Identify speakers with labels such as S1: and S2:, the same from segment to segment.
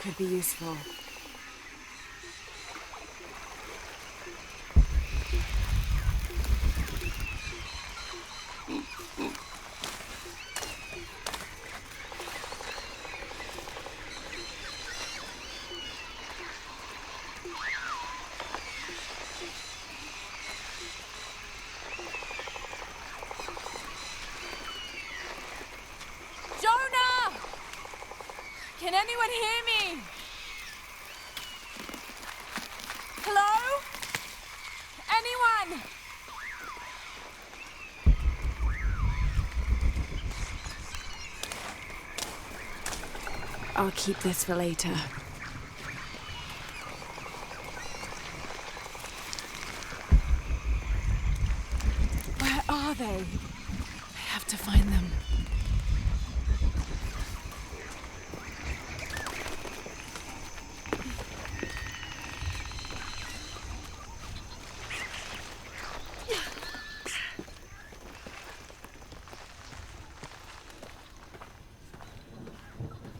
S1: Could be useful.
S2: Jonah! Can anyone hear me? Hello? Anyone?
S1: I'll keep this for later. Where are they? I have to find them.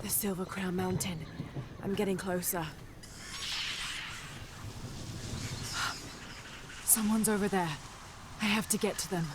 S1: The Silver Crown Mountain. I'm getting closer. Someone's over there. I have to get to them.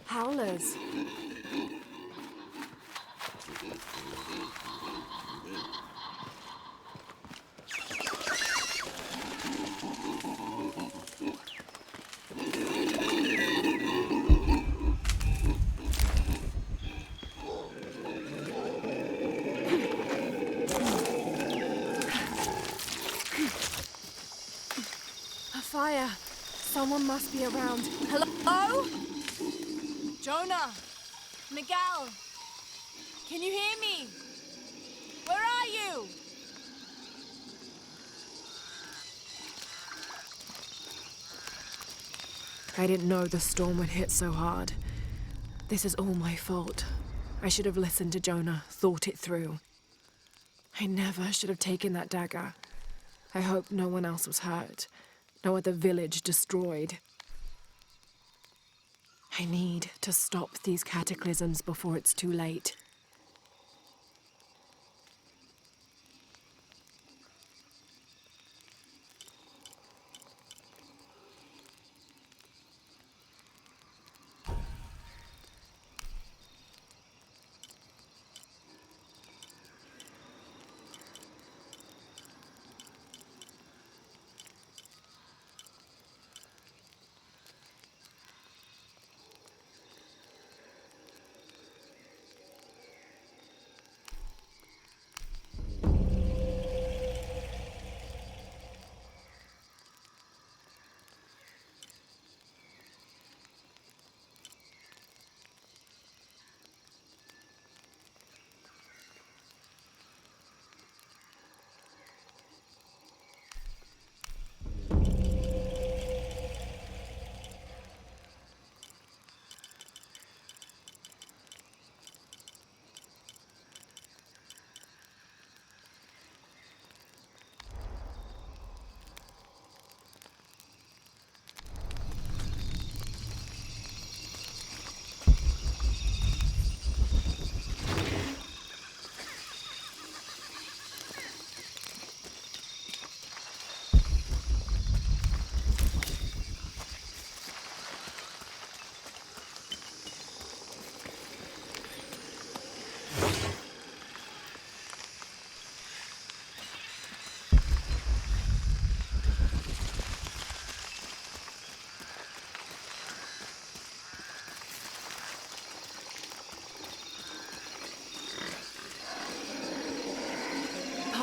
S1: Howlers. A fire. Someone must be around.
S2: Hello? Jonah! Miguel! Can you hear me? Where are you?
S1: I didn't know the storm would hit so hard. This is all my fault. I should have listened to Jonah, thought it through. I never should have taken that dagger. I hope no one else was hurt. No other village destroyed. I need to stop these cataclysms before it's too late.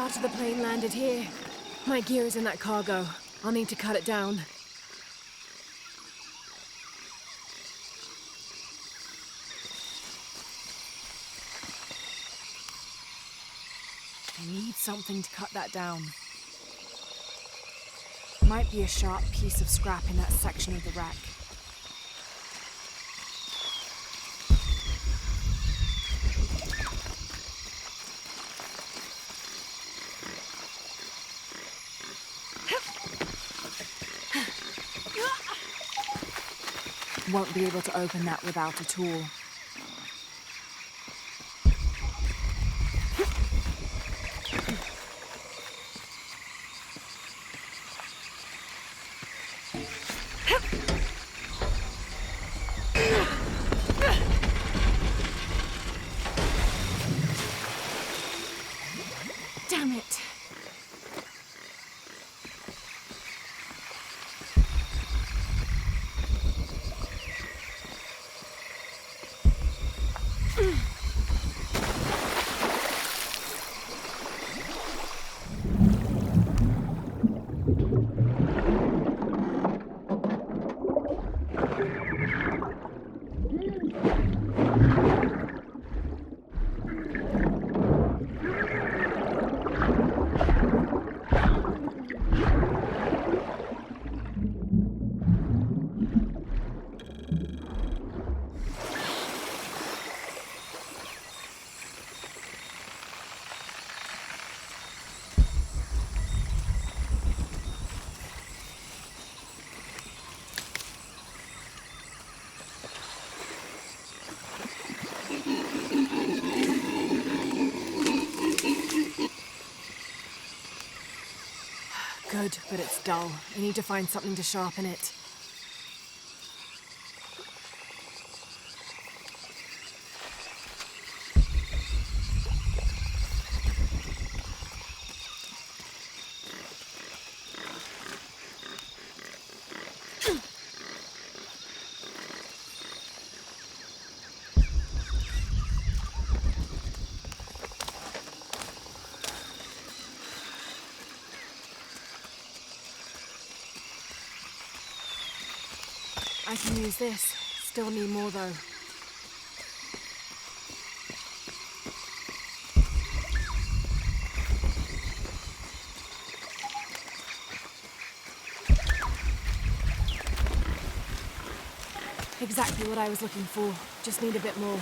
S1: part of the plane landed here. My gear is in that cargo. I'll need to cut it down. I need something to cut that down. Might be a sharp piece of scrap in that section of the wreck. Won't be able to open that without a tool. Damn it! Good, but it's dull. I need to find something to sharpen it. I can use this. Still need more though. Exactly what I was looking for. Just need a bit more.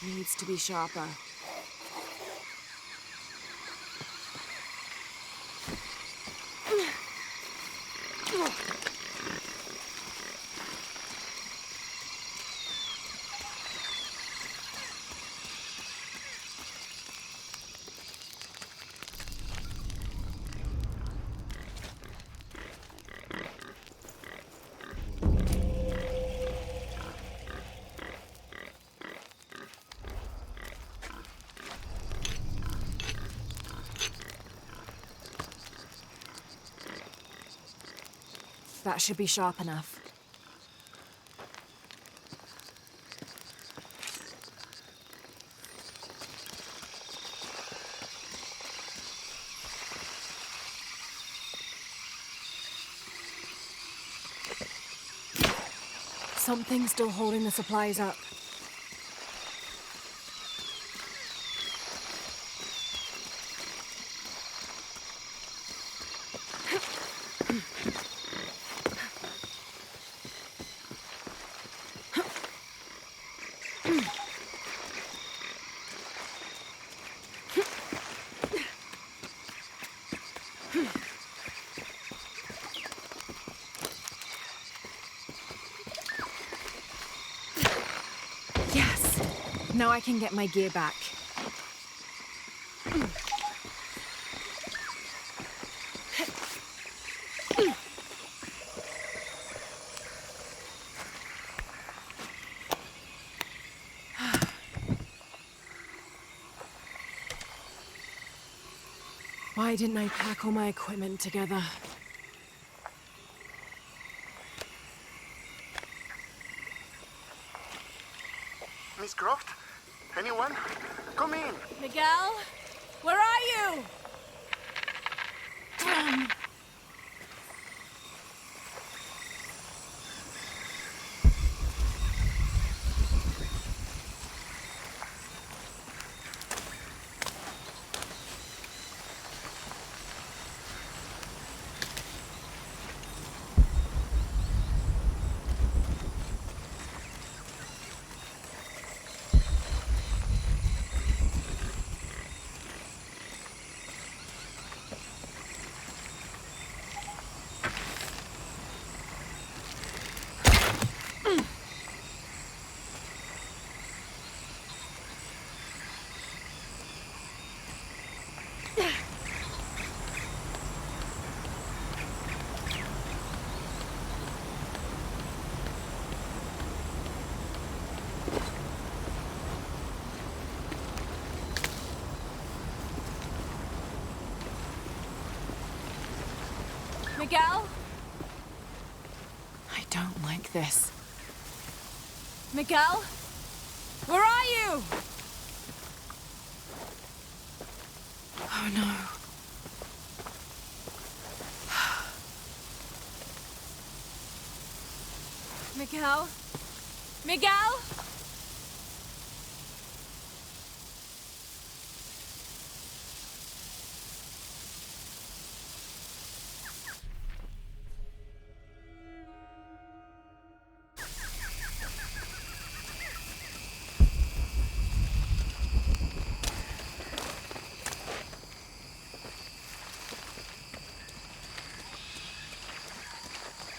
S1: Needs to be sharper. That should be sharp enough. Something's still holding the supplies up.
S2: Now I can get my gear back.
S1: Why didn't I pack all my equipment together?
S3: Miss Croft? Anyone? Come in.
S2: Miguel? Where are you? Miguel?
S1: I don't like this.
S2: Miguel? Where are you?
S1: Oh no.
S2: Miguel? Miguel?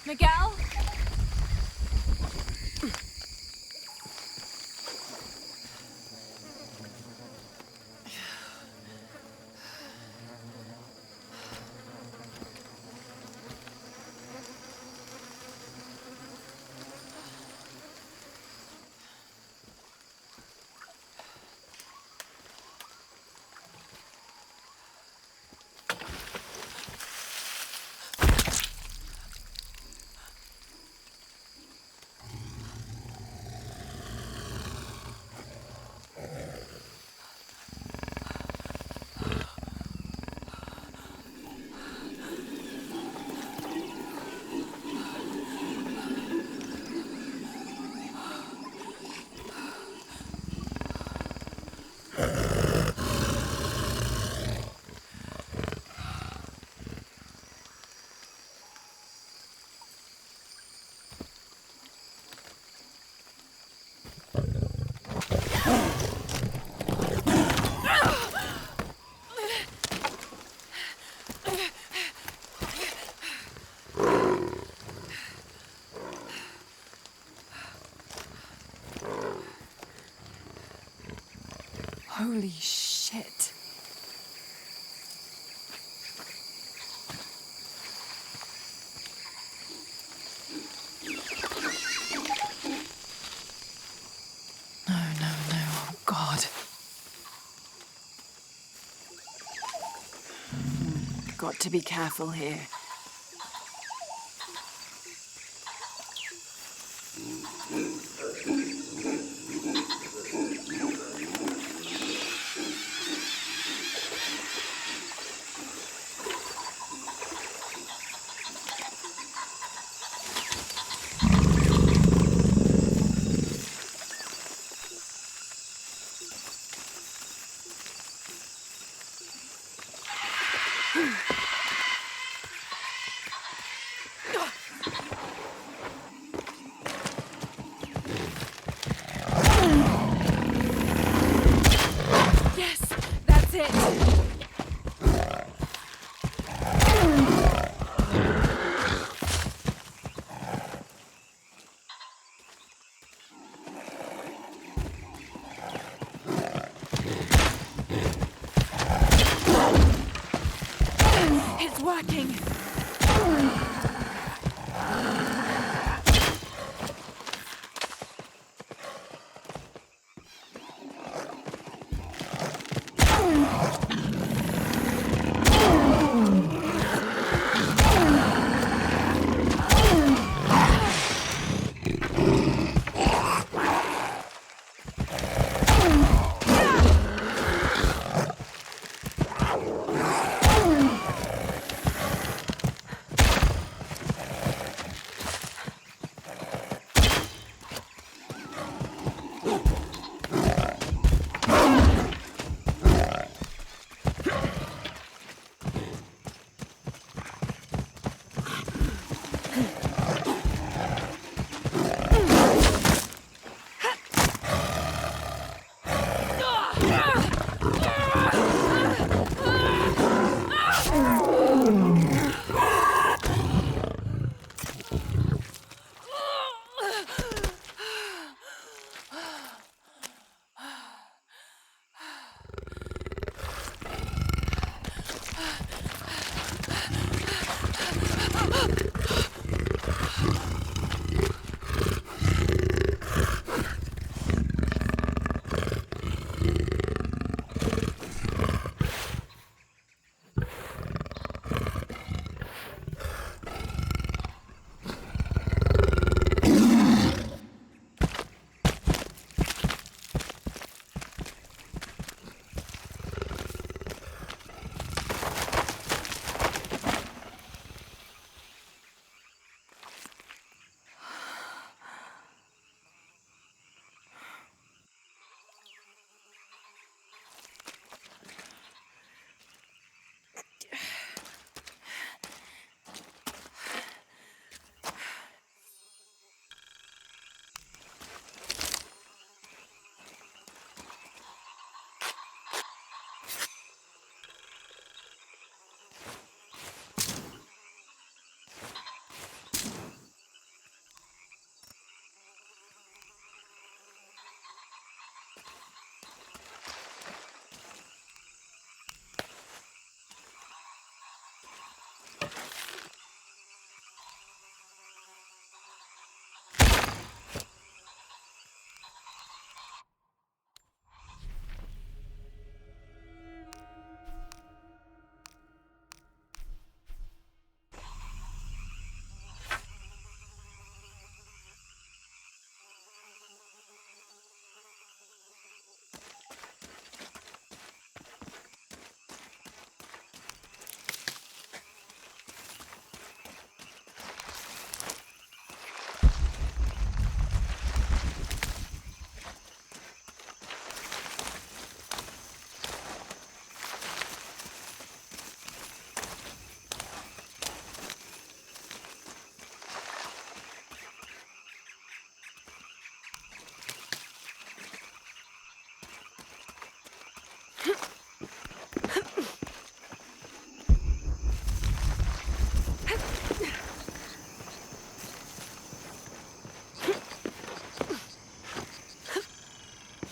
S2: Miguel?
S1: Holy shit. No, no, no. Oh, God. Got to be careful here.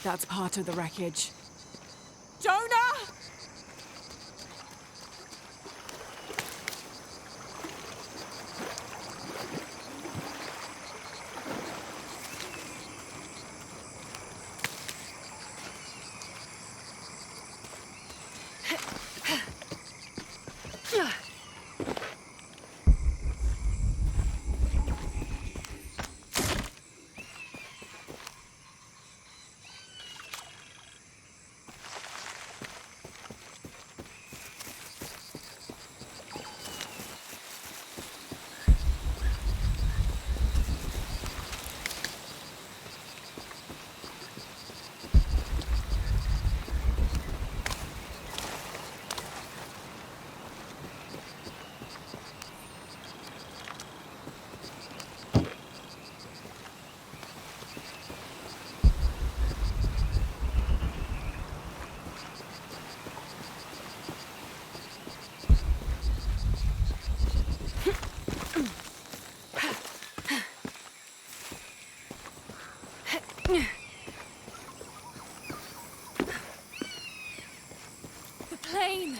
S1: That's part of the wreckage.
S2: Jonah! The plane!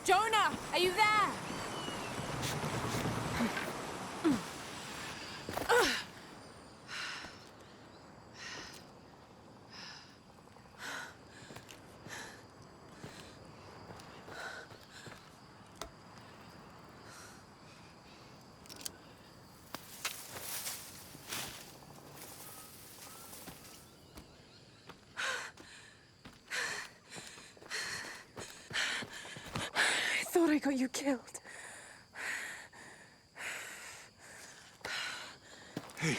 S2: Jonah, are you there?
S1: I thought I got you killed.
S4: Hey,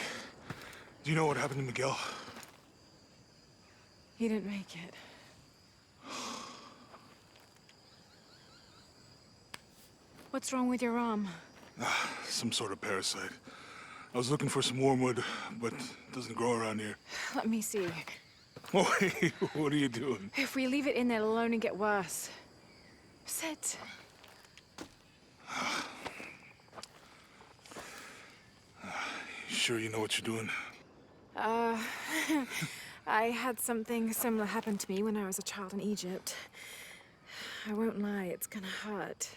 S4: do you know what happened to Miguel?
S1: He didn't make it. What's wrong with your arm?
S4: Some sort of parasite. I was looking for some wormwood, but it doesn't grow around here.
S1: Let me see.
S4: Oh, hey, what are you doing?
S1: If we leave it in there, it'll only get worse. Sit.
S4: You sure you know what you're doing?
S1: I had something similar happen to me when I was a child in Egypt. I won't lie, it's gonna hurt.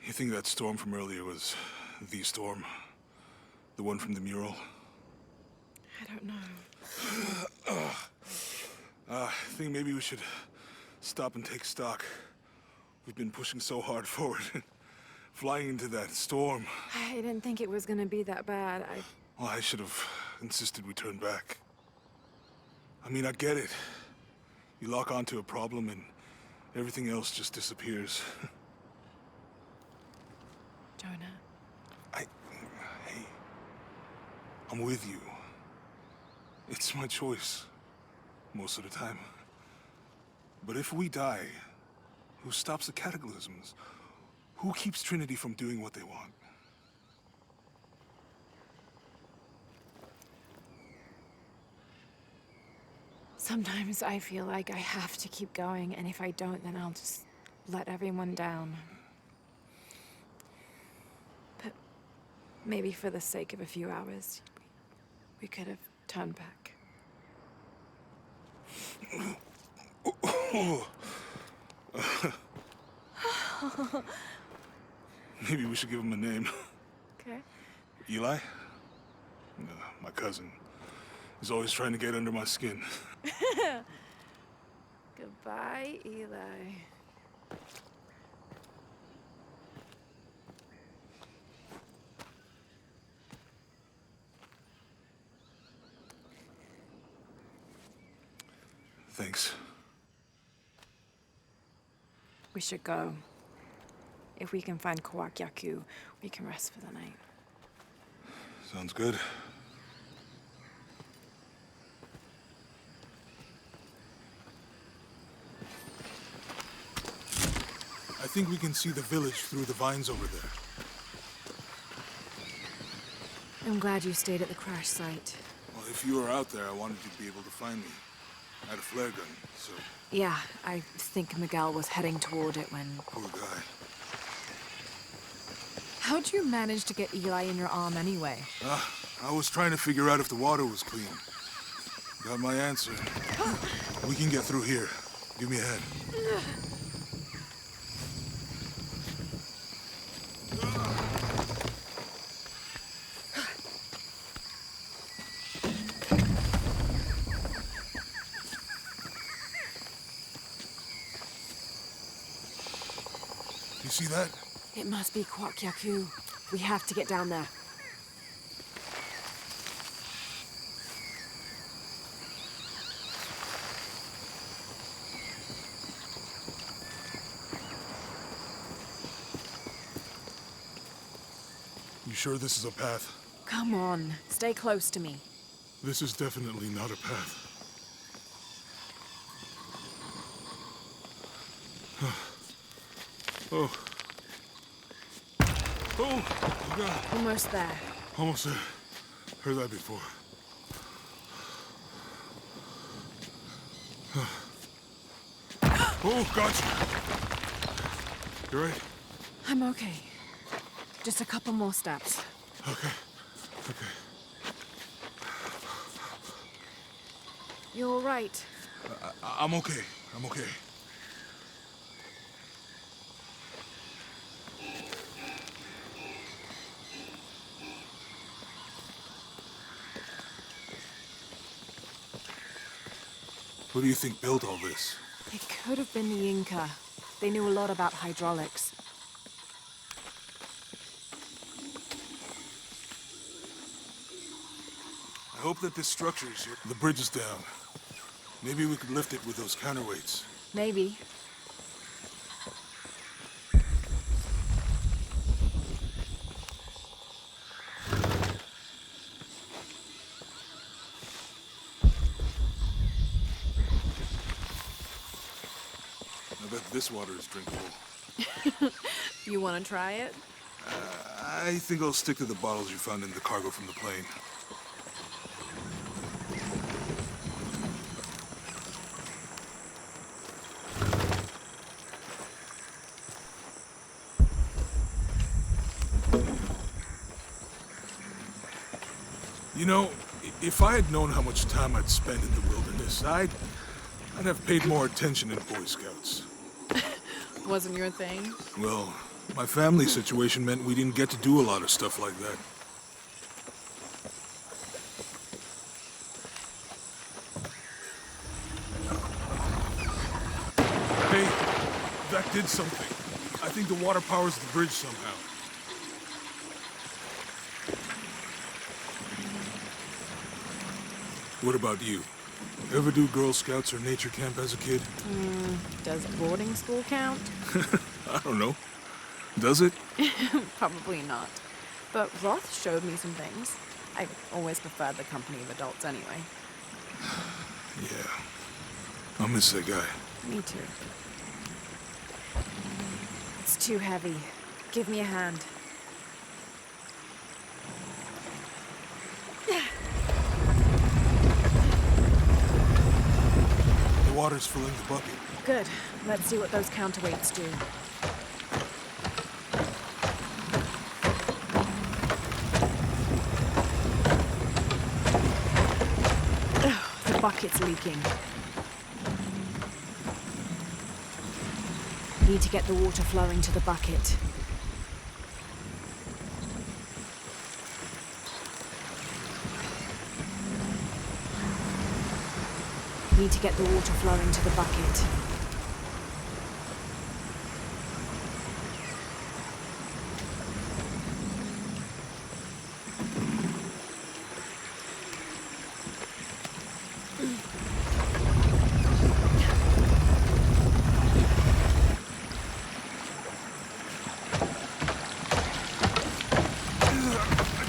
S4: You think that storm from earlier was the storm? The one from the mural?
S1: I don't know.
S4: I think maybe we should stop and take stock. We've been pushing so hard forward. Flying into that storm.
S1: I didn't think it was gonna be that bad.
S4: Well, I should have insisted we turn back. I mean, I get it. You lock onto a problem and everything else just disappears.
S1: Jonah.
S4: Hey, I'm with you. It's my choice, most of the time. But if we die, who stops the cataclysms? Who keeps Trinity from doing what they want?
S1: Sometimes I feel like I have to keep going, and if I don't, then I'll just let everyone down. But maybe for the sake of a few hours, we could have turned back.
S4: Maybe we should give him a name.
S1: Okay.
S4: Eli? No, my cousin. He's always trying to get under my skin.
S1: Goodbye, Eli.
S4: Thanks.
S1: We should go. If we can find Kawak Yaku, we can rest for the night.
S4: Sounds good. I think we can see the village through the vines over there.
S1: I'm glad you stayed at the crash site.
S4: Well, if you were out there, I wanted you to be able to find me. I had a flare gun, so...
S1: Yeah, I think Miguel was heading toward it when...
S4: Poor guy.
S1: How'd you manage to get Eli in your arm anyway?
S4: I was trying to figure out if the water was clean. Got my answer. We can get through here. Give me a hand. You see that?
S1: It must be Kwak Yaku. We have to get down there.
S4: You sure this is a path?
S1: Come on, stay close to me.
S4: This is definitely not a path. Oh. Oh, God.
S1: Almost there.
S4: Almost there. Heard that before. Oh, gotcha. You right?
S1: I'm okay. Just a couple more steps.
S4: Okay. Okay.
S1: You're all right.
S4: I'm okay. I'm okay. Who do you think built all this?
S1: It could have been the Inca. They knew a lot about hydraulics.
S4: I hope that this structure is here. The bridge is down. Maybe we could lift it with those counterweights.
S1: Maybe.
S4: I bet this water is drinkable.
S1: You want to try it?
S4: I think I'll stick to the bottles you found in the cargo from the plane. You know, if I had known how much time I'd spend in the wilderness, I'd have paid more attention in Boy Scouts.
S1: Wasn't your thing?
S4: Well, my family situation meant we didn't get to do a lot of stuff like that. Hey, that did something. I think the water powers the bridge somehow. What about you? Ever do Girl Scouts or nature camp as a kid?
S1: Does boarding school count?
S4: I don't know. Does it?
S1: Probably not. But Roth showed me some things. I always preferred the company of adults anyway.
S4: Yeah. I'll miss that guy.
S1: Me too. It's too heavy. Give me a hand.
S4: The water's filling the bucket.
S1: Good. Let's see what those counterweights do. Ugh, the bucket's leaking. Need to get the water flowing to the bucket. Need to get the water flowing to the bucket.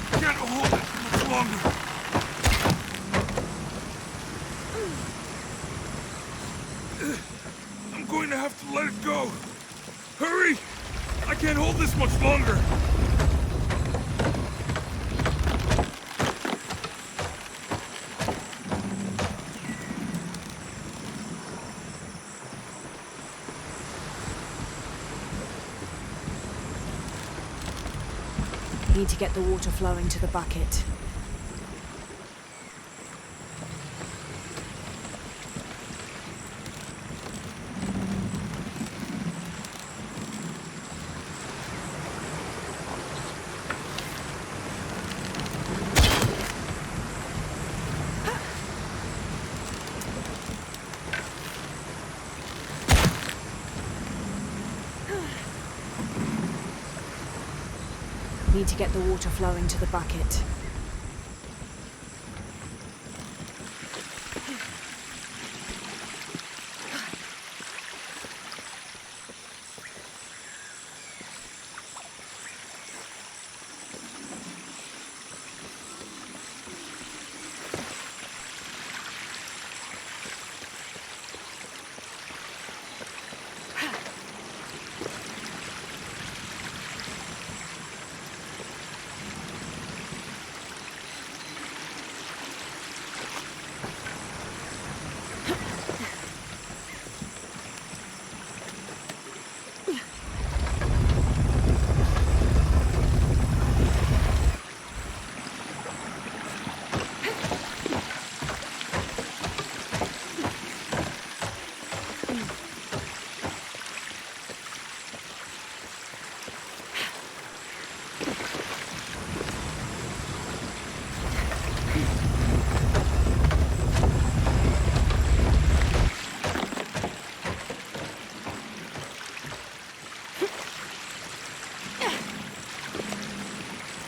S4: I can't hold it much longer. I'm going to have to let it go. Hurry! I can't hold this much longer.
S1: Need to get the water flowing to the bucket. Need to get the water flowing to the bucket.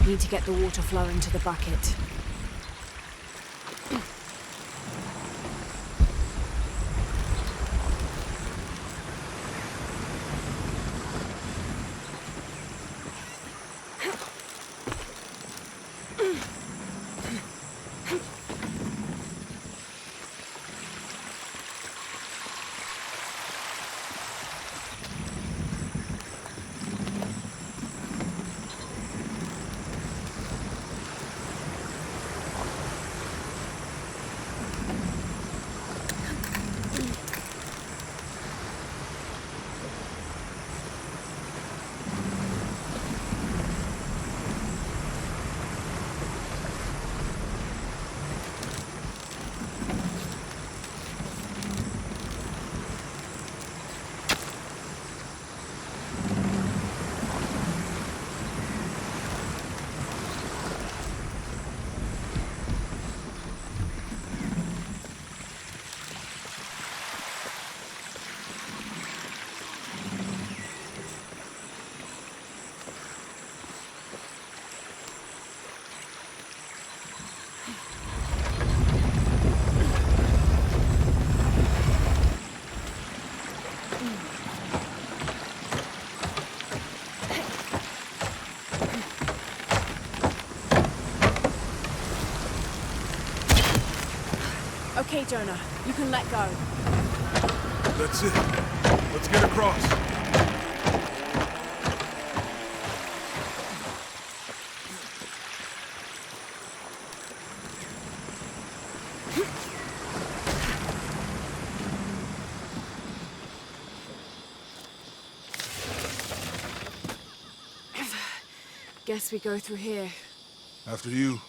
S1: Need to get the water flowing to the bucket. Okay, Jonah, you can let go.
S4: That's it. Let's get across.
S1: Guess we go through here.
S4: After you.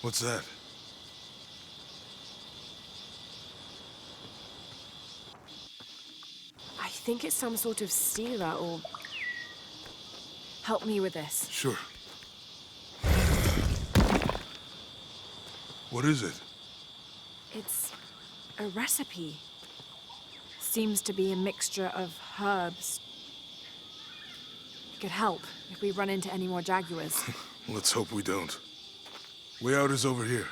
S4: What's that?
S1: I think it's some sort of sealer or... Help me with this.
S4: Sure. What is it?
S1: It's a recipe. Seems to be a mixture of herbs. It could help if we run into any more jaguars.
S4: Let's hope we don't. Way out is over here.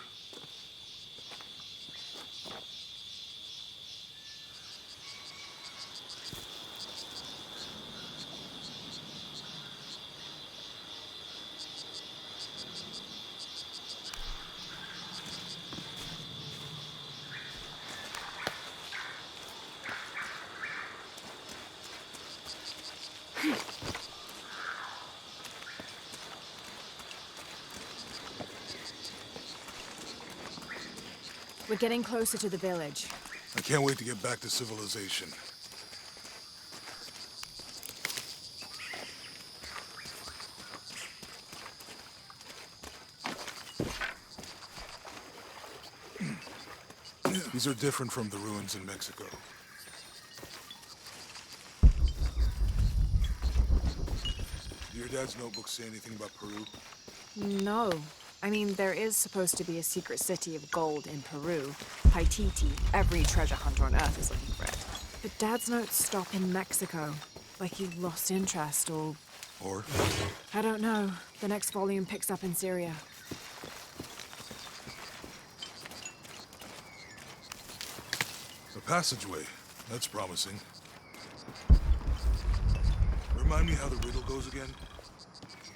S1: We're getting closer to the village.
S4: I can't wait to get back to civilization. These are different from the ruins in Mexico. Do your dad's notebook say anything about Peru?
S1: No. I mean, there is supposed to be a secret city of gold in Peru, Paititi. Every treasure hunter on Earth is looking for it. But Dad's notes stop in Mexico. Like he lost interest or...
S4: Or?
S1: I don't know. The next volume picks up in Syria.
S4: A passageway. That's promising. Remind me how the riddle goes again?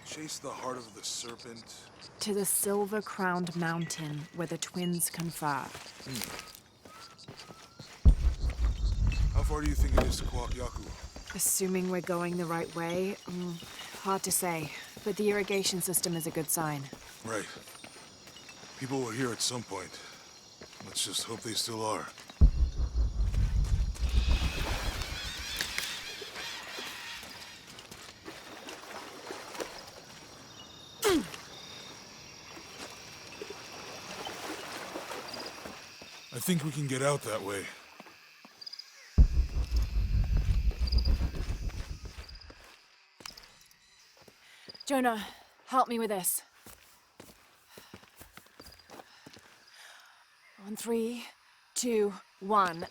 S4: Chase the heart of the serpent.
S1: To the silver-crowned mountain where the twins confer.
S4: How far do you think it is to Kwakyaku?
S1: Assuming we're going the right way, hard to say. But the irrigation system is a good sign.
S4: Right. People were here at some point. Let's just hope they still are. I think we can get out that way.
S1: Jonah, help me with this. On 3, 2, 1.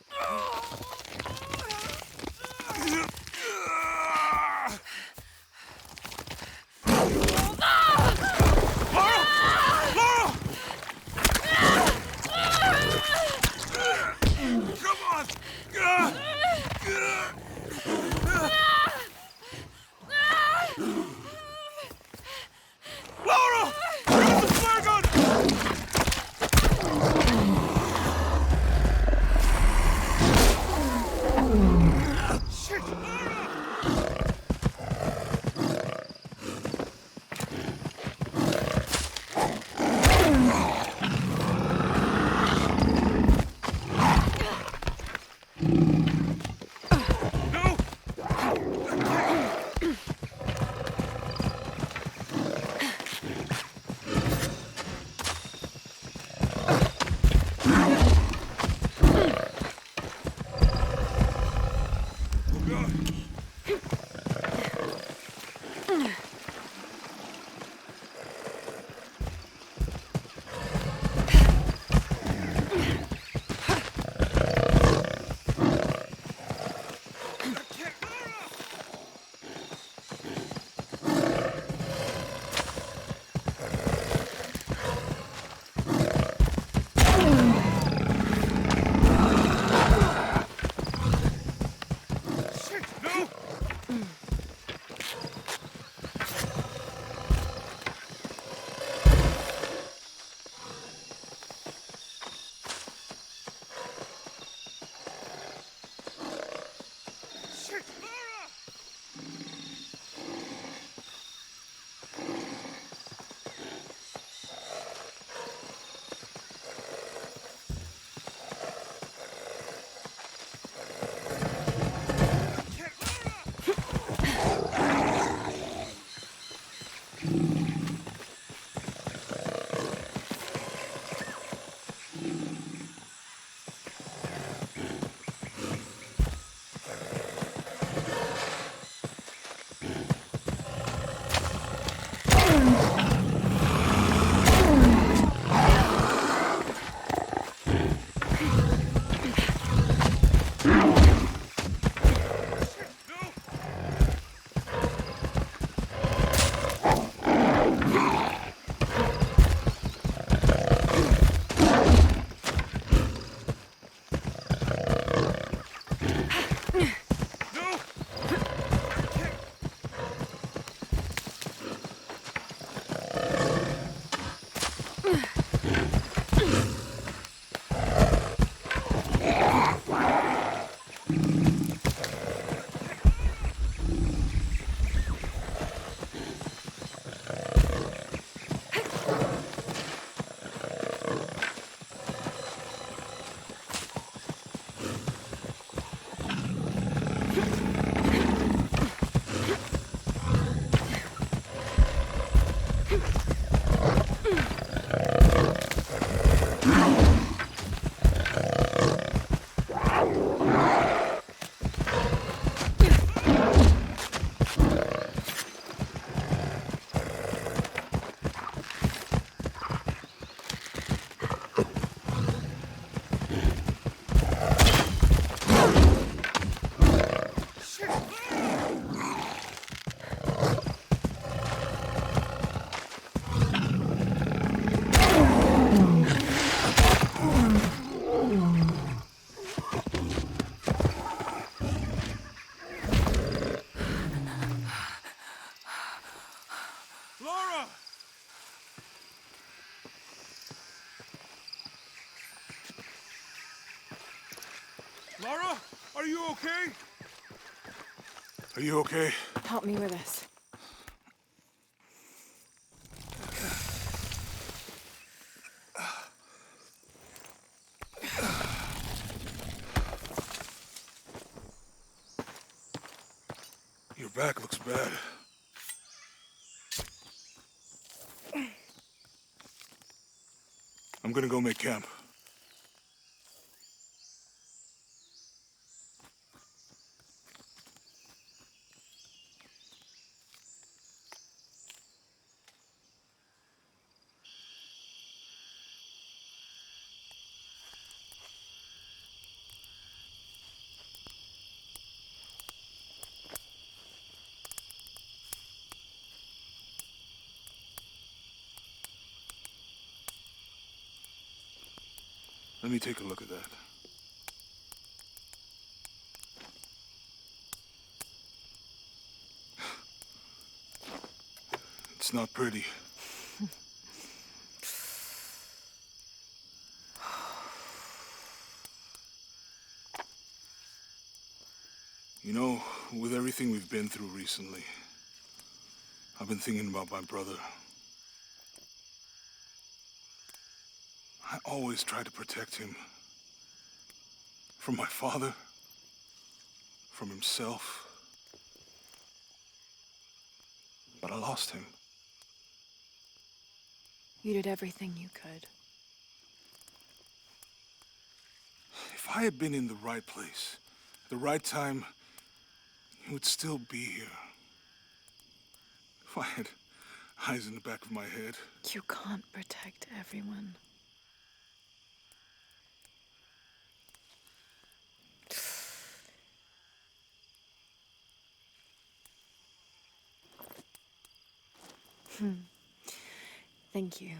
S4: Lara, are you okay? Are you okay?
S1: Help me with this.
S4: Your back looks bad. I'm gonna go make camp. Let me take a look at that. It's not pretty. You know, with everything we've been through recently, I've been thinking about my brother. I always tried to protect him. From my father. From himself. But I lost him.
S1: You did everything you could.
S4: If I had been in the right place, at the right time, he would still be here. If I had eyes in the back of my head.
S1: You can't protect everyone. Thank you.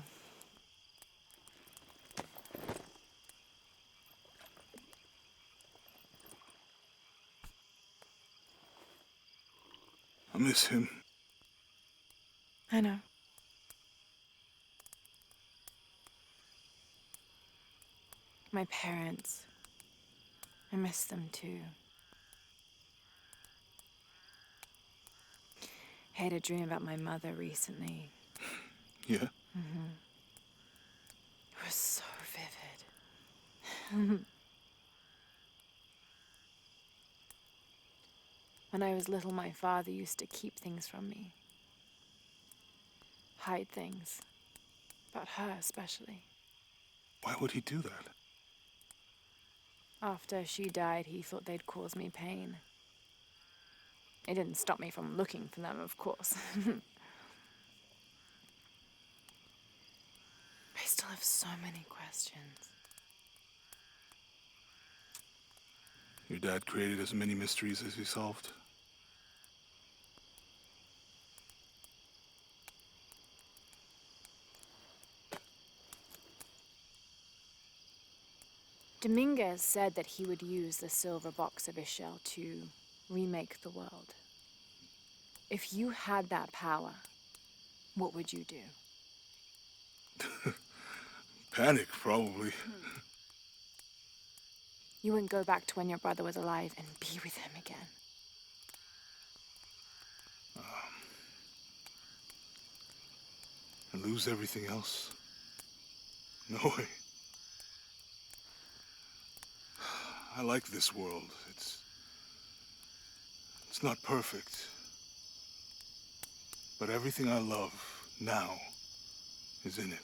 S4: I miss him.
S1: I know. My parents. I miss them too. I had a dream about my mother recently.
S4: Yeah?
S1: It was so vivid. When I was little, my father used to keep things from me. Hide things. About her, especially.
S4: Why would he do that?
S1: After she died, he thought they'd cause me pain. It didn't stop me from looking for them, of course. I still have so many questions.
S4: Your dad created as many mysteries as he solved.
S1: Dominguez said that he would use the silver box of Ishel to remake the world. If you had that power, what would you do?
S4: Panic, probably.
S1: You wouldn't go back to when your brother was alive and be with him again.
S4: And lose everything else? No way. I like this world. It's not perfect. But everything I love now is in it.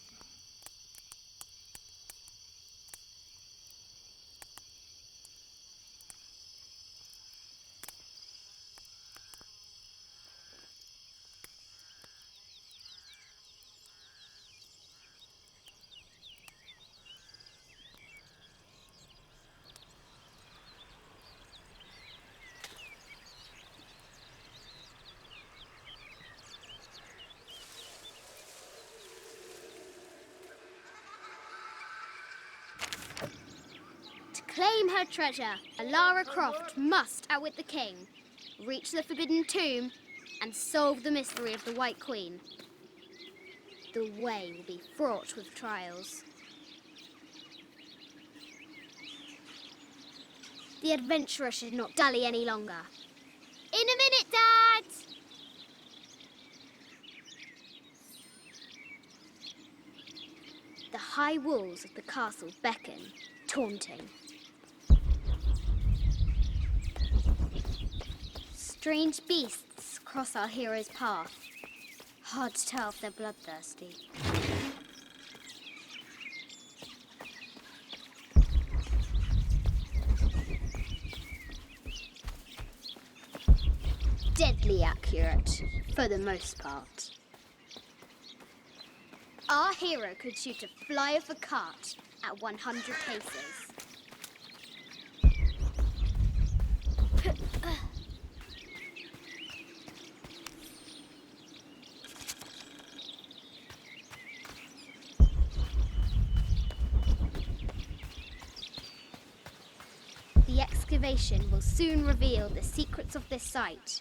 S5: To claim her treasure, Lara Croft must outwit the king, reach the Forbidden Tomb, and solve the mystery of the White Queen. The way will be fraught with trials. The adventurer should not dally any longer. In a minute, Dad! The high walls of the castle beckon, taunting. Strange beasts cross our hero's path. Hard to tell if they're bloodthirsty. Deadly accurate, for the most part. Our hero could shoot a fly of a cart at 100 paces. The excavation will soon reveal the secrets of this site.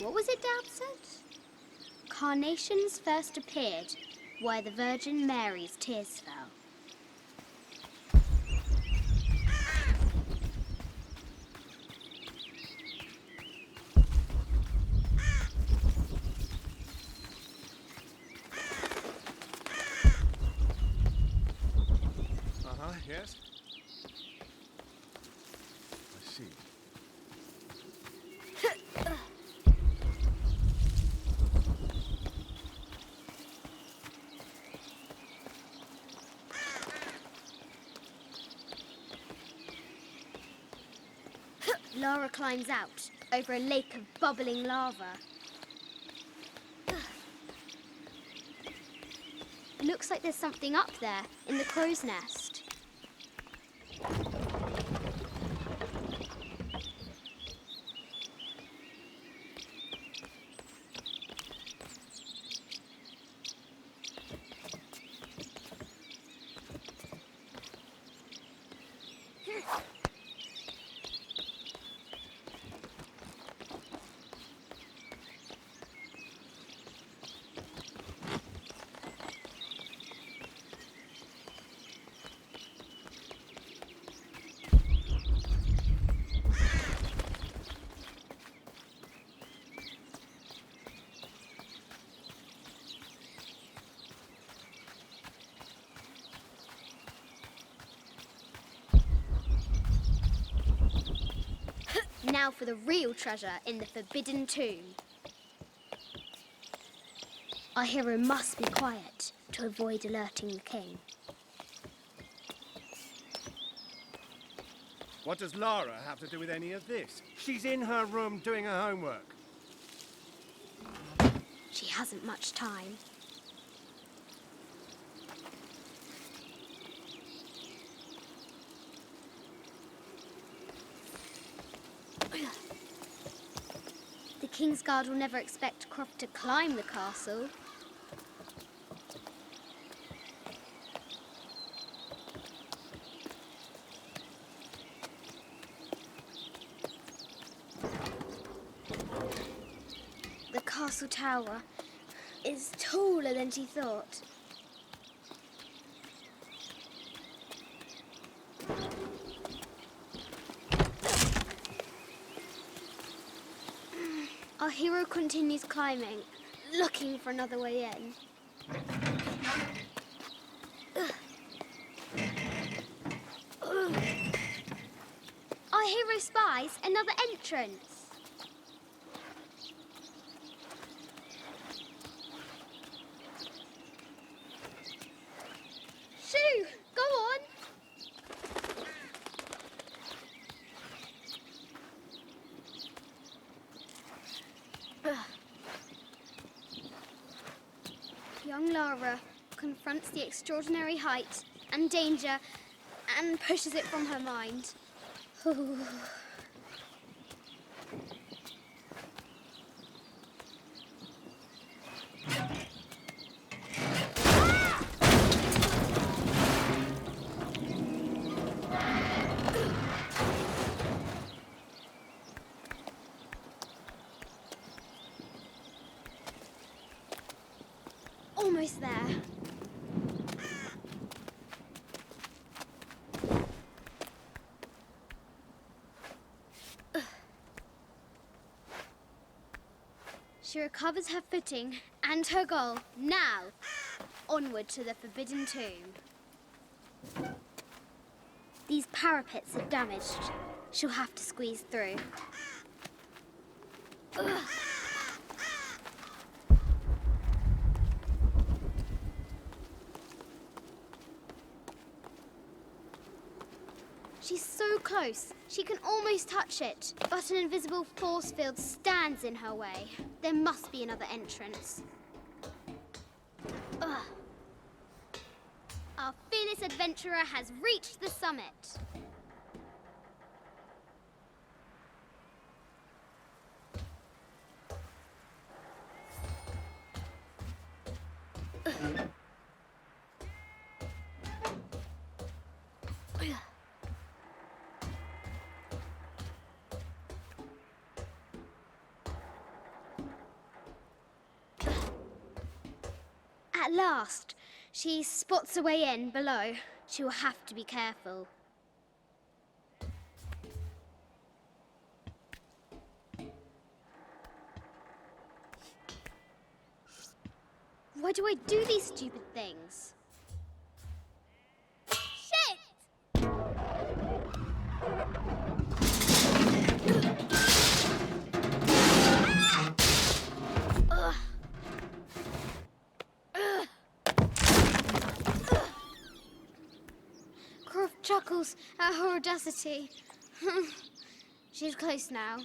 S5: What was it Dad said? Carnations first appeared where the Virgin Mary's tears fell.
S6: Yes? I see.
S5: Lara climbs out over a lake of bubbling lava. Looks like there's something up there in the crow's nest. Now for the real treasure in the Forbidden Tomb. Our hero must be quiet to avoid alerting the king.
S6: What does Lara have to do with any of this? She's in her room doing her homework.
S5: She hasn't much time. The Kingsguard will never expect Croft to climb the castle. The castle tower is taller than she thought. Our hero continues climbing, looking for another way in. Our hero spies another entrance. Shoo! Go on! Young Lara confronts the extraordinary height and danger and pushes it from her mind. Almost there. She recovers her footing and her goal. Now, onward to the Forbidden Tomb. These parapets are damaged. She'll have to squeeze through. Ugh. She's so close. She can almost touch it. But an invisible force field stands in her way. There must be another entrance. Ugh. Our fearless adventurer has reached the summit. At last, she spots a way in below. She will have to be careful. Why do I do these stupid things? Shit! Ugh. Croft chuckles at her audacity. She's close now.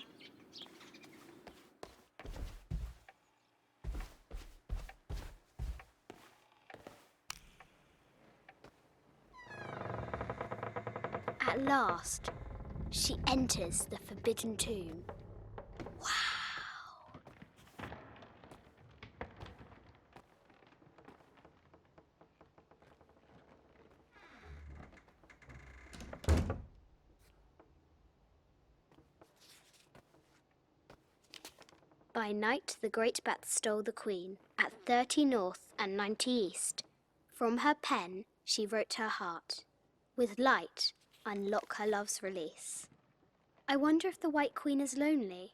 S5: At last, she enters the Forbidden Tomb. Wow! By night, the great bat stole the queen at 30 north and 90 east. From her pen, she wrote her heart. With light, unlock her love's release. I wonder if the White Queen is lonely.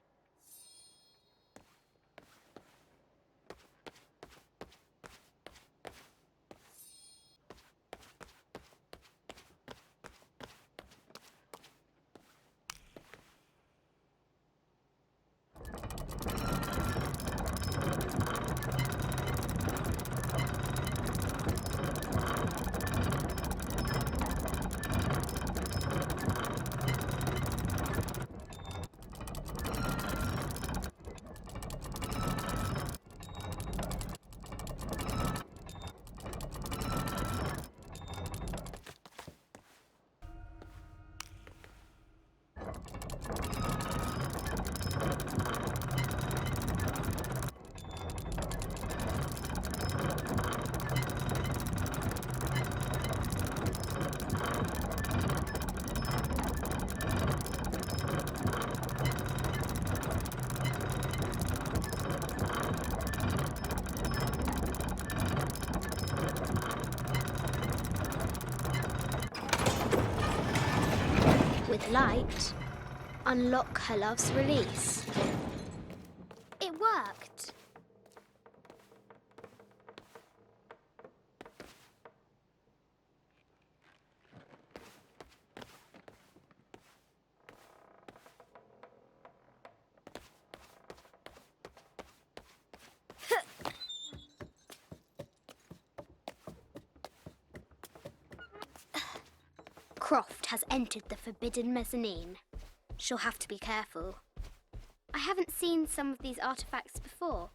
S5: With light, unlock her love's release. It worked. Croft has entered the Forbidden Mezzanine. She'll have to be careful. I haven't seen some of these artifacts before.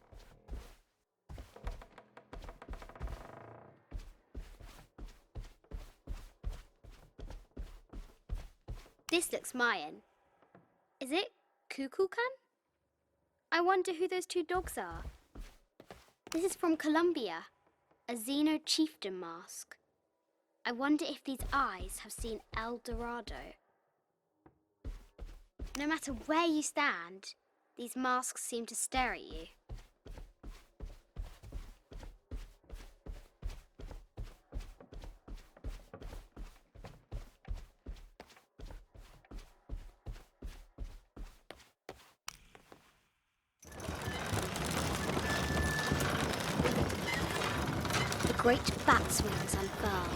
S5: This looks Mayan. Is it Kukulkan? I wonder who those two dogs are. This is from Colombia, a Xeno chieftain mask. I wonder if these eyes have seen El Dorado. No matter where you stand, these masks seem to stare at you. The great bat's wings unfurl.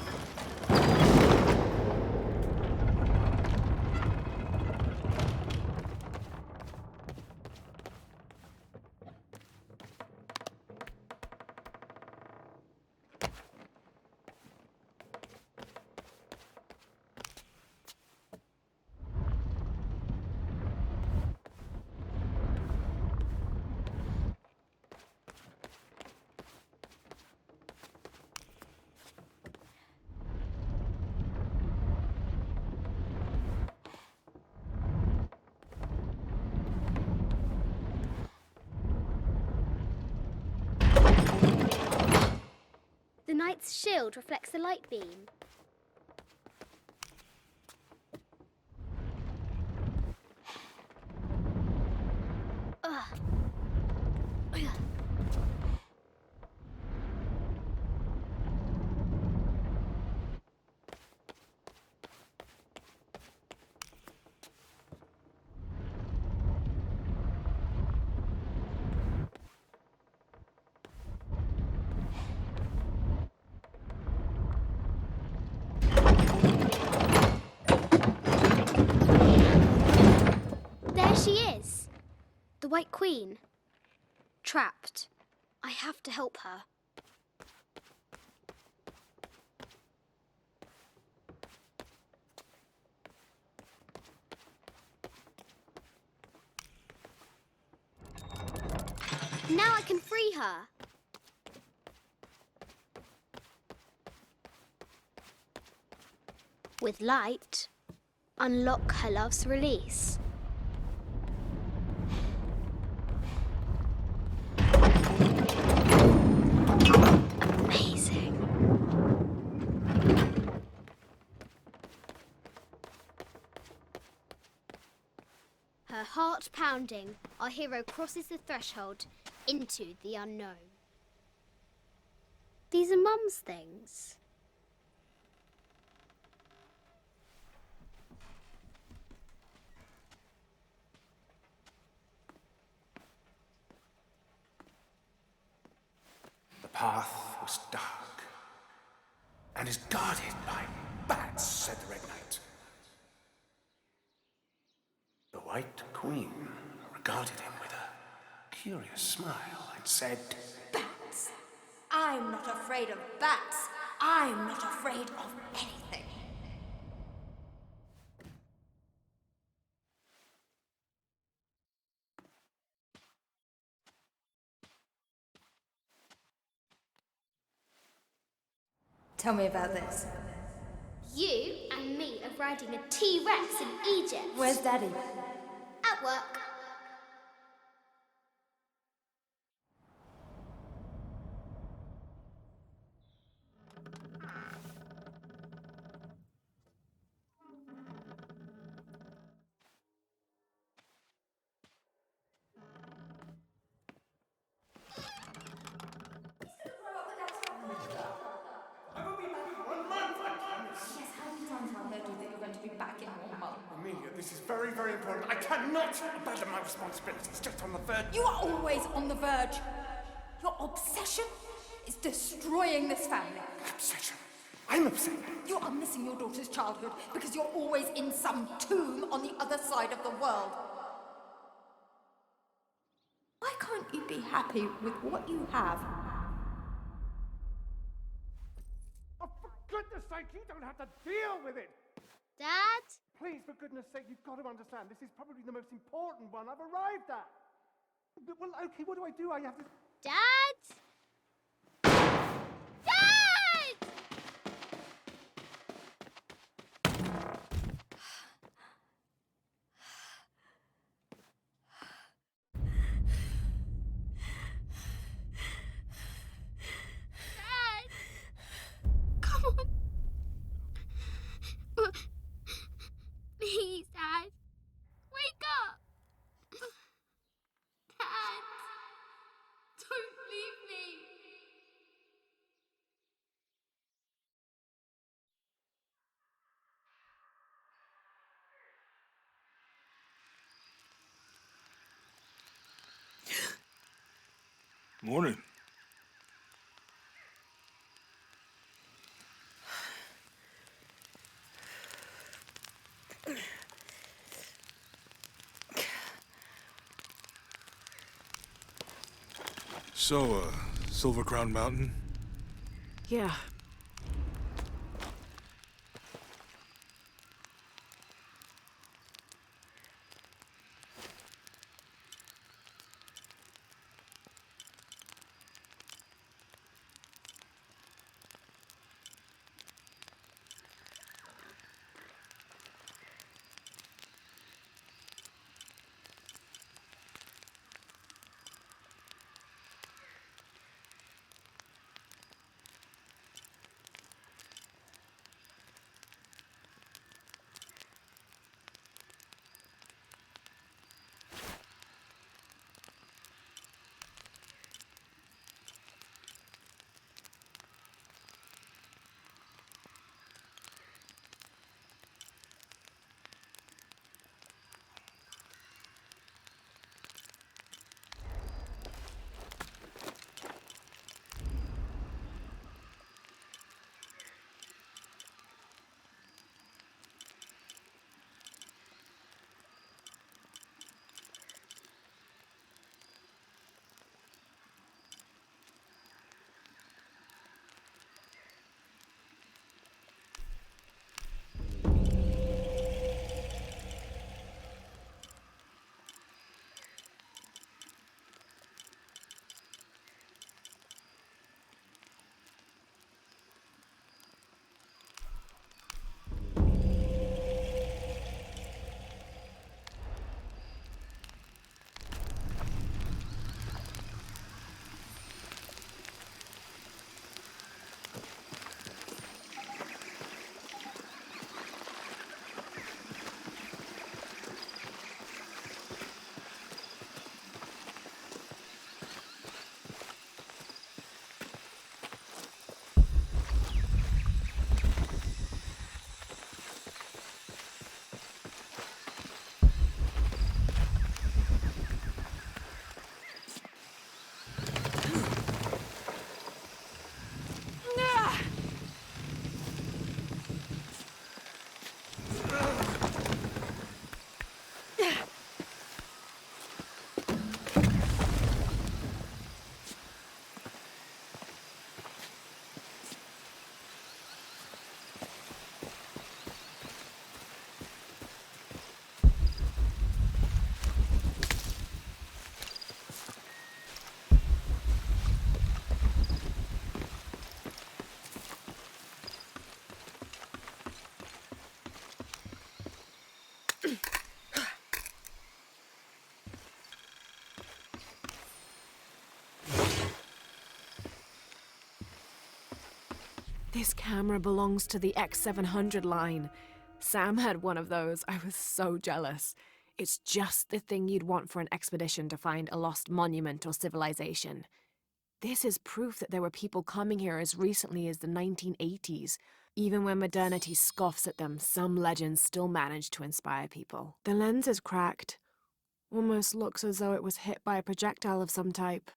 S5: The knight's shield reflects the light beam. Ugh. Ugh. There she is, the White Queen, trapped. I have to help her. Now I can free her. With light, unlock her love's release. Amazing. Her heart pounding, our hero crosses the threshold into the unknown. These are Mum's things.
S7: The path was dark and is guarded by bats, said the Red Knight. The White Queen regarded him with a curious smile and said,
S2: Bats. I'm not afraid of bats. I'm not afraid of anything. Tell me about this.
S5: You and me are riding a T-Rex in Egypt.
S2: Where's Daddy?
S5: At work.
S7: Amelia, this is very, very important. I cannot abandon my responsibilities just on the verge.
S2: You are always on the verge. Your obsession is destroying this family.
S7: Obsession. I'm upset.
S2: You are missing your daughter's childhood because you're always in some tomb on the other side of the world. Why can't you be happy with what you have?
S6: Oh, for goodness sake, you don't have to deal with it.
S5: Dad?
S6: Please, for goodness sake, you've got to understand, this is probably the most important one I've arrived at. Well, okay, what do I do? I have to...
S5: Dad? Dad!
S4: Morning. So, Silver Crown Mountain?
S1: Yeah. This camera belongs to the X700 line. Sam had one of those. I was so jealous. It's just the thing you'd want for an expedition to find a lost monument or civilization. This is proof that there were people coming here as recently as the 1980s. Even when modernity scoffs at them, some legends still manage to inspire people. The lens is cracked. Almost looks as though it was hit by a projectile of some type.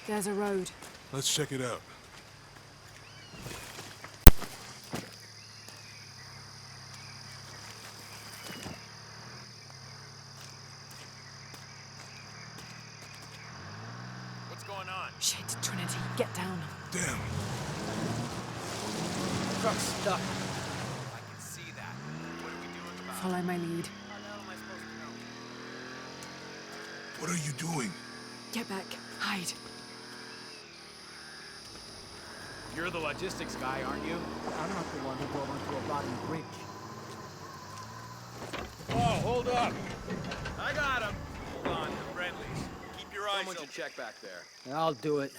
S1: There's a road.
S4: Let's check it out.
S8: What's going on?
S1: Shit, Trinity, get down.
S4: Damn.
S8: Truck's stuck. I can see that. What are we doing about it?
S1: Follow my lead.
S8: How the hell am I supposed to know?
S4: What are you doing?
S1: Get back. Hide.
S8: You're the logistics guy, aren't you?
S6: I'm not the one who drove onto a rotting bridge.
S8: Oh, hold up! I got him! Hold on, they're friendlies. Keep your eyes open. Someone should check back there.
S6: I'll do it.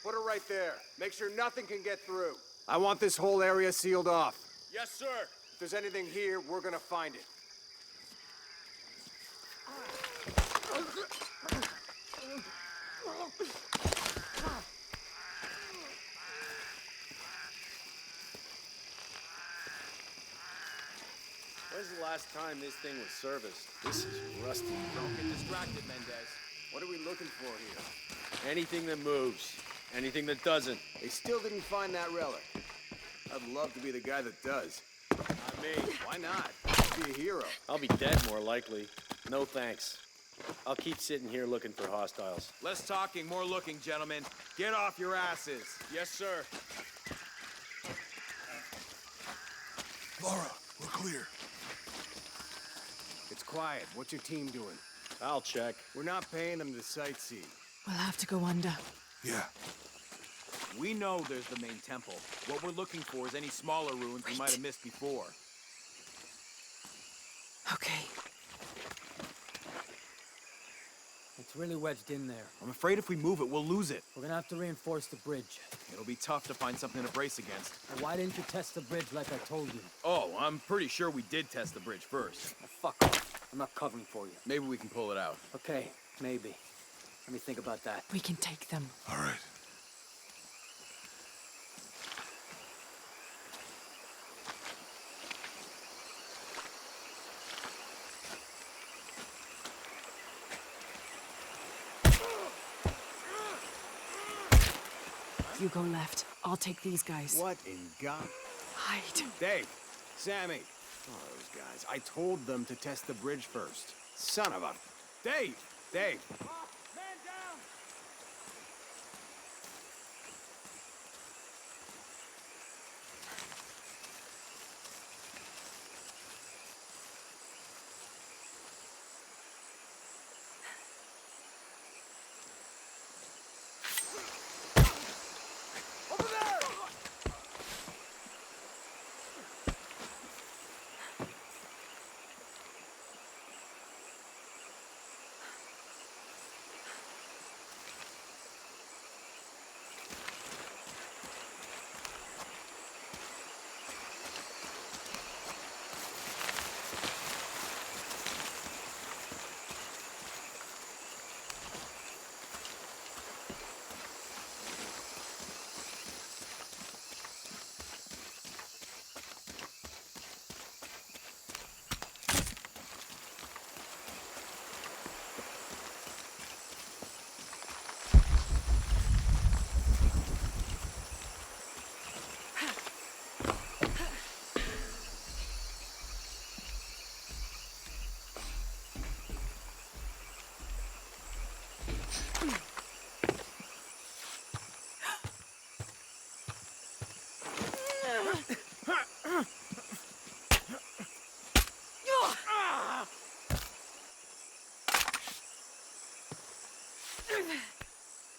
S9: Put her right there. Make sure nothing can get through. I want this whole area sealed off.
S8: Yes, sir!
S9: If there's anything here, we're gonna find it.
S10: When's the last time this thing was serviced? This is rusty.
S8: Don't get distracted, Mendez.
S9: What are we looking for here?
S10: Anything that moves. Anything that doesn't.
S9: They still didn't find that relic. I'd love to be the guy that does.
S10: Not me.
S9: Why not? Be a hero.
S10: I'll be dead more likely. No thanks. I'll keep sitting here looking for hostiles.
S8: Less talking, more looking, gentlemen. Get off your asses. Yes, sir.
S4: Laura, we're clear.
S9: It's quiet. What's your team doing?
S10: I'll check.
S9: We're not paying them to sightsee.
S1: We'll have to go under.
S4: Yeah.
S8: We know there's the main temple. What we're looking for is any smaller ruins we might have missed before.
S1: Okay.
S6: It's really wedged in there.
S8: I'm afraid if we move it, we'll lose it.
S6: We're gonna have to reinforce the bridge.
S8: It'll be tough to find something to brace against.
S6: Now, why didn't you test the bridge like I told you?
S8: Oh, I'm pretty sure we did test the bridge first.
S6: Now, fuck off. I'm not covering for you.
S8: Maybe we can pull it out.
S6: Okay, maybe. Let me think about that.
S1: We can take them.
S4: All right.
S1: You go left. I'll take these guys.
S9: What in God?
S1: Hide.
S9: Dave! Sammy! Oh, those guys. I told them to test the bridge first. Son of a... Dave! Dave!
S6: Man down!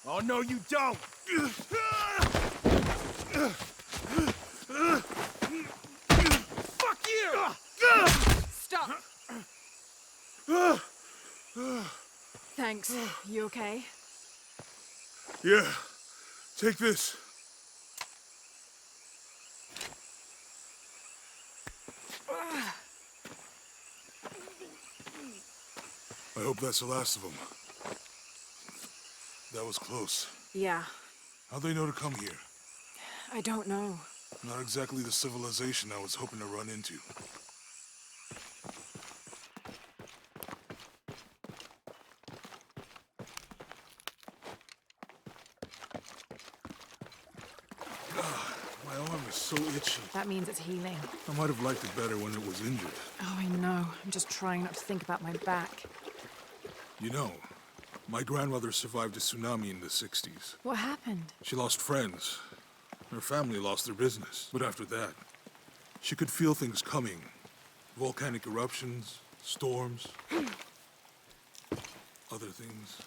S8: Oh, no, you don't! Fuck you!
S1: Stop! Thanks. You okay?
S4: Yeah. Take this. I hope that's the last of them. That was close.
S1: Yeah.
S4: How'd they know to come here?
S1: I don't know.
S4: Not exactly the civilization I was hoping to run into. condition.
S1: That means it's healing.
S4: I might have liked it better when it was injured.
S1: Oh, I know. I'm just trying not to think about my back.
S4: You know, my grandmother survived a tsunami in the 60s.
S1: What happened?
S4: She lost friends. Her family lost their business. But after that, she could feel things coming. Volcanic eruptions, storms, other things.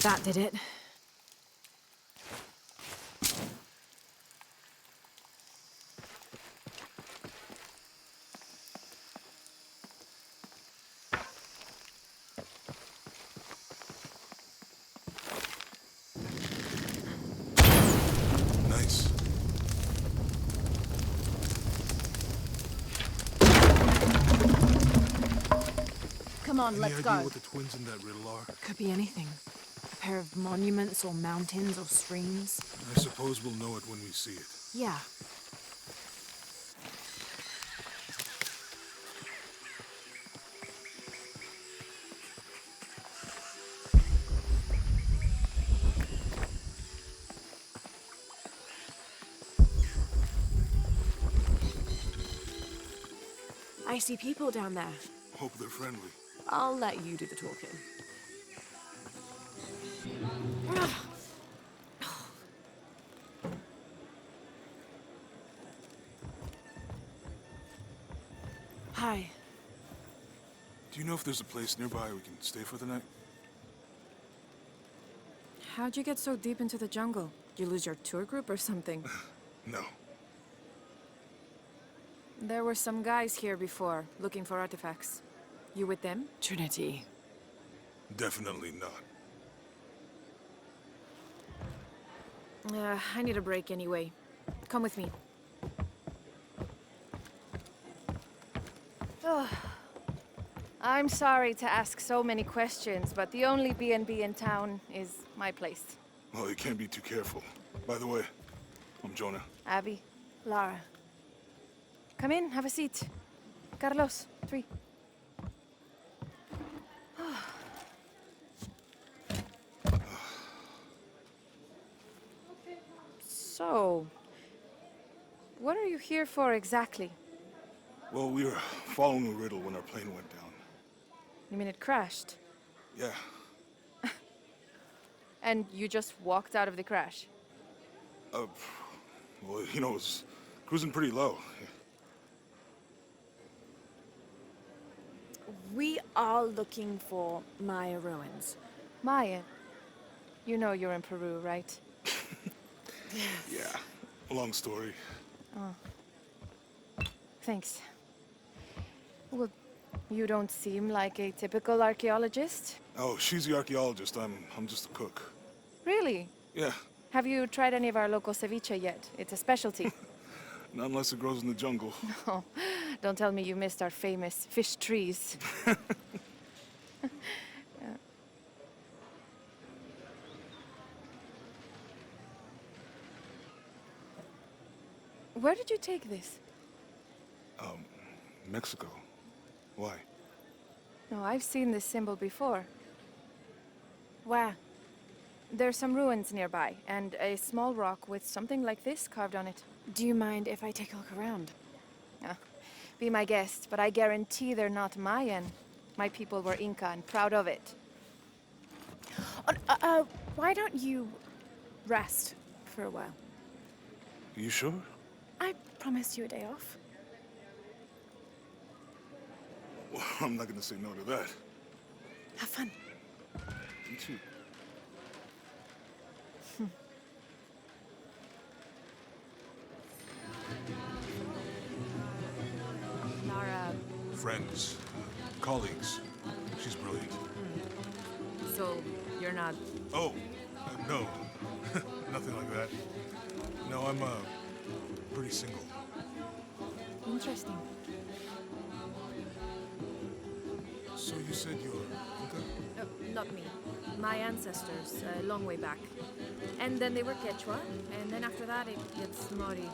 S1: That did it.
S4: Nice.
S1: Come on,
S4: Any
S1: let's
S4: idea
S1: go.
S4: what the twins in that riddle are?
S1: Could be anything. A pair of monuments or mountains or streams.
S4: I suppose we'll know it when we see it.
S1: Yeah. I see people down there.
S4: Hope they're friendly.
S1: I'll let you do the talking. Hi.
S4: Do you know if there's a place nearby we can stay for the night?
S1: How'd you get so deep into the jungle? Did you lose your tour group or something?
S4: No.
S1: There were some guys here before, looking for artifacts. You with them? Trinity.
S4: Definitely not.
S1: I need a break anyway. Come with me.
S11: Oh, I'm sorry to ask so many questions, but the only B&B in town is my place.
S4: Well, you can't be too careful. By the way, I'm Jonah.
S11: Abby,
S1: Lara.
S11: come in, have a seat. Carlos, 3. So, what are you here for exactly?
S4: Well, we were following a riddle when our plane went down.
S11: You mean it crashed?
S4: Yeah.
S11: And you just walked out of the crash?
S4: Well, you know, it was cruising pretty low.
S1: We are looking for Maya ruins.
S11: Maya, you know you're in Peru, right?
S4: Yeah. Long story.
S11: Oh. Thanks. Well, you don't seem like a typical archaeologist.
S4: Oh, she's the archaeologist. I'm just a cook.
S11: Really?
S4: Yeah,
S11: Have you tried any of our local ceviche yet? It's a specialty.
S4: not unless it grows in the jungle.
S11: Oh, don't tell me you missed our famous fish trees. Where did you take this?
S4: Mexico. Why?
S11: No, I've seen this symbol before.
S1: Where?
S11: There's some ruins nearby, and a small rock with something like this carved on it.
S1: Do you mind if I take a look around?
S11: Be my guest, but I guarantee they're not Mayan. My people were Inca and proud of it.
S1: Why don't you rest for a while?
S4: You sure?
S1: I promised you a day off.
S4: Well, I'm not gonna say no to that.
S1: Have fun.
S4: You too.
S11: Lara,
S4: Friends, colleagues. She's brilliant.
S11: so you're not...
S4: Oh, no. Nothing like that. No, I'm, pretty single.
S11: Interesting.
S4: So you said you're Inca?
S11: Not me. My ancestors, a long way back. And then they were Quechua, and then after that it gets Mori.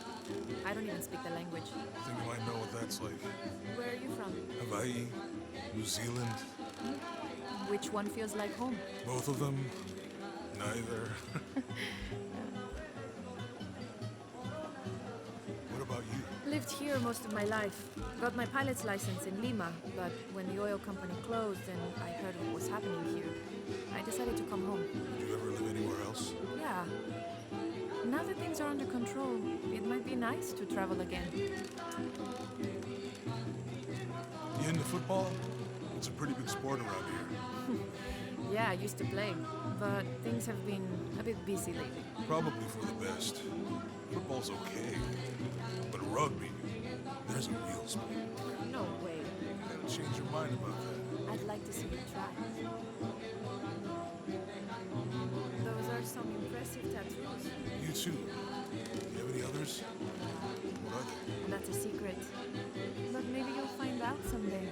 S11: I don't even speak the language.
S4: I think you might know what that's like.
S11: Where are you from?
S4: Hawaii, New Zealand,
S11: Which one feels like home?
S4: both of them, neither. What about you?
S11: Lived here most of my life. Got my pilot's license in Lima, but when the oil company closed and I heard what was happening here, I decided to come home.
S4: Did you ever live anywhere else?
S11: Yeah. Now that things are under control, it might be nice to travel again.
S4: You into football? It's a pretty big sport around here.
S11: Yeah, I used to play, but things have been a bit busy lately.
S4: Probably for the best. Football's okay. But rugby, there's a real sport.
S11: No way.
S4: You gotta change your mind about that.
S11: I'd like to see you try. Those are some impressive tattoos.
S4: You too. Do you have any others? What are they?
S11: That's a secret. But maybe you'll find out someday.